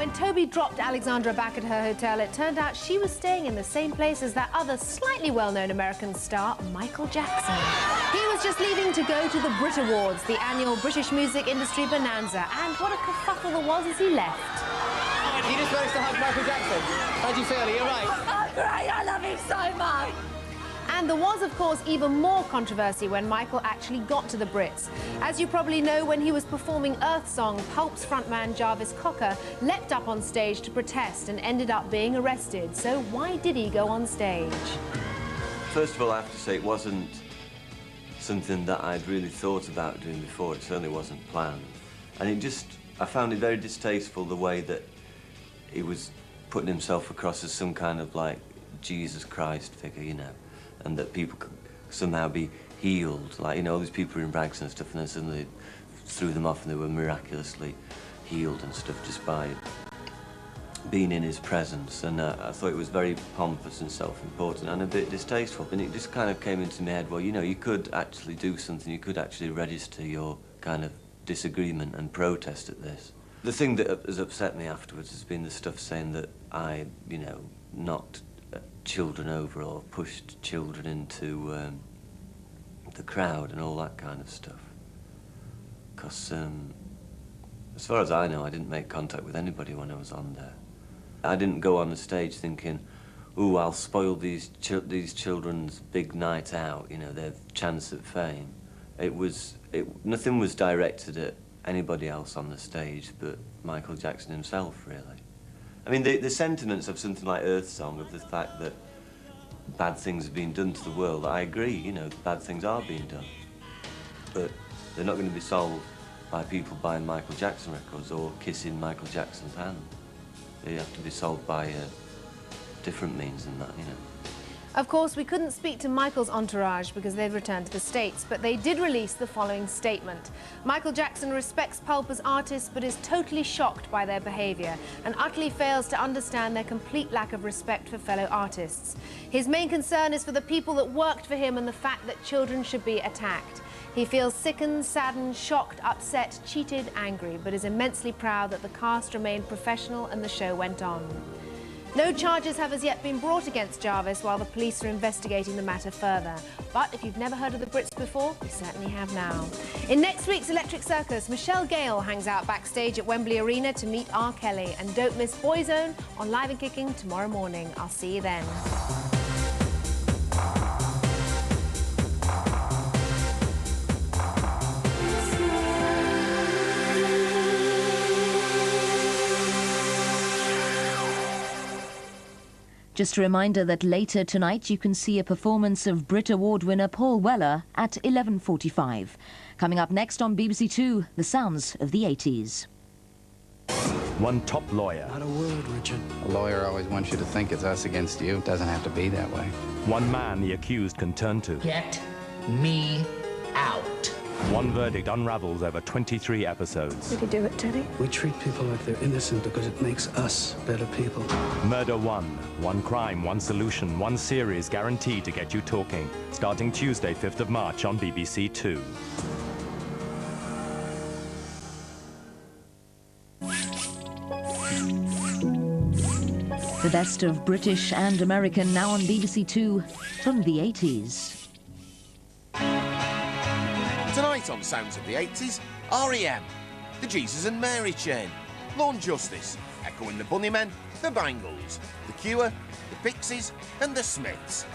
when Toby dropped Alexandra back at her hotel, it turned out she was staying in the same place as that other slightly well-known American star, Michael Jackson. He was just leaving to go to the Brit Awards, the annual British music industry bonanza, and what a kerfuffle there was as he left. You just managed to hug Michael Jackson. How'd you feel? Are you all right? Oh, great! I love him so much! And there was, of course, even more controversy when Michael actually got to the Brits. As you probably know, when he was performing Earth Song, Pulp's frontman Jarvis Cocker leapt up on stage to protest and ended up being arrested. So why did he go on stage? First of all, I have to say it wasn't something that I'd really thought about doing before. It certainly wasn't planned. And I found it very distasteful the way that he was putting himself across as some kind of, like, Jesus Christ figure, you know, and that people could somehow be healed. Like, you know, all these people were in rags and stuff, and then suddenly threw them off and they were miraculously healed and stuff just by being in his presence. And I thought it was very pompous and self-important and a bit distasteful. And it just kind of came into my head, well, you know, you could actually do something, you could actually register your kind of disagreement and protest at this. The thing that has upset me afterwards has been the stuff saying that I, you know, knocked children over or pushed children into the crowd and all that kind of stuff. Because as far as I know, I didn't make contact with anybody when I was on there. I didn't go on the stage thinking, ooh, I'll spoil these children's big night out, you know, their chance at fame. Nothing was directed at anybody else on the stage but Michael Jackson himself, really. I mean, the sentiments of something like Earth Song, of the fact that bad things have been done to the world, I agree, you know, bad things are being done. But they're not going to be solved by people buying Michael Jackson records or kissing Michael Jackson's hand. They have to be solved by different means than that, you know. Of course, we couldn't speak to Michael's entourage because they've returned to the States, but they did release the following statement. Michael Jackson respects Pulp as artists, but is totally shocked by their behaviour and utterly fails to understand their complete lack of respect for fellow artists. His main concern is for the people that worked for him and the fact that children should be attacked. He feels sickened, saddened, shocked, upset, cheated, angry, but is immensely proud that the cast remained professional and the show went on. No charges have as yet been brought against Jarvis while the police are investigating the matter further. But if you've never heard of the Brits before, you certainly have now. In next week's Electric Circus, Michelle Gale hangs out backstage at Wembley Arena to meet R. Kelly. And don't miss Boyzone on Live and Kicking tomorrow morning. I'll see you then. Just a reminder that later tonight you can see a performance of Brit Award winner Paul Weller at 11:45. Coming up next on BBC2, the sounds of the 80s. One top lawyer. Not a word, Richard. A lawyer always wants you to think it's us against you. It doesn't have to be that way. One man the accused can turn to. Get me out. One verdict unravels over 23 episodes. Did you do it, Teddy? We treat people like they're innocent because it makes us better people. Murder one crime, one solution, one series guaranteed to get you talking. Starting Tuesday, 5th of March on BBC2. The best of British and American now on BBC2 from the 80s. Tonight on Sounds of the 80s, R.E.M., the Jesus and Mary Chain, Lawn Justice, Echo and the Bunnymen, the Bangles, the Cure, the Pixies and the Smiths.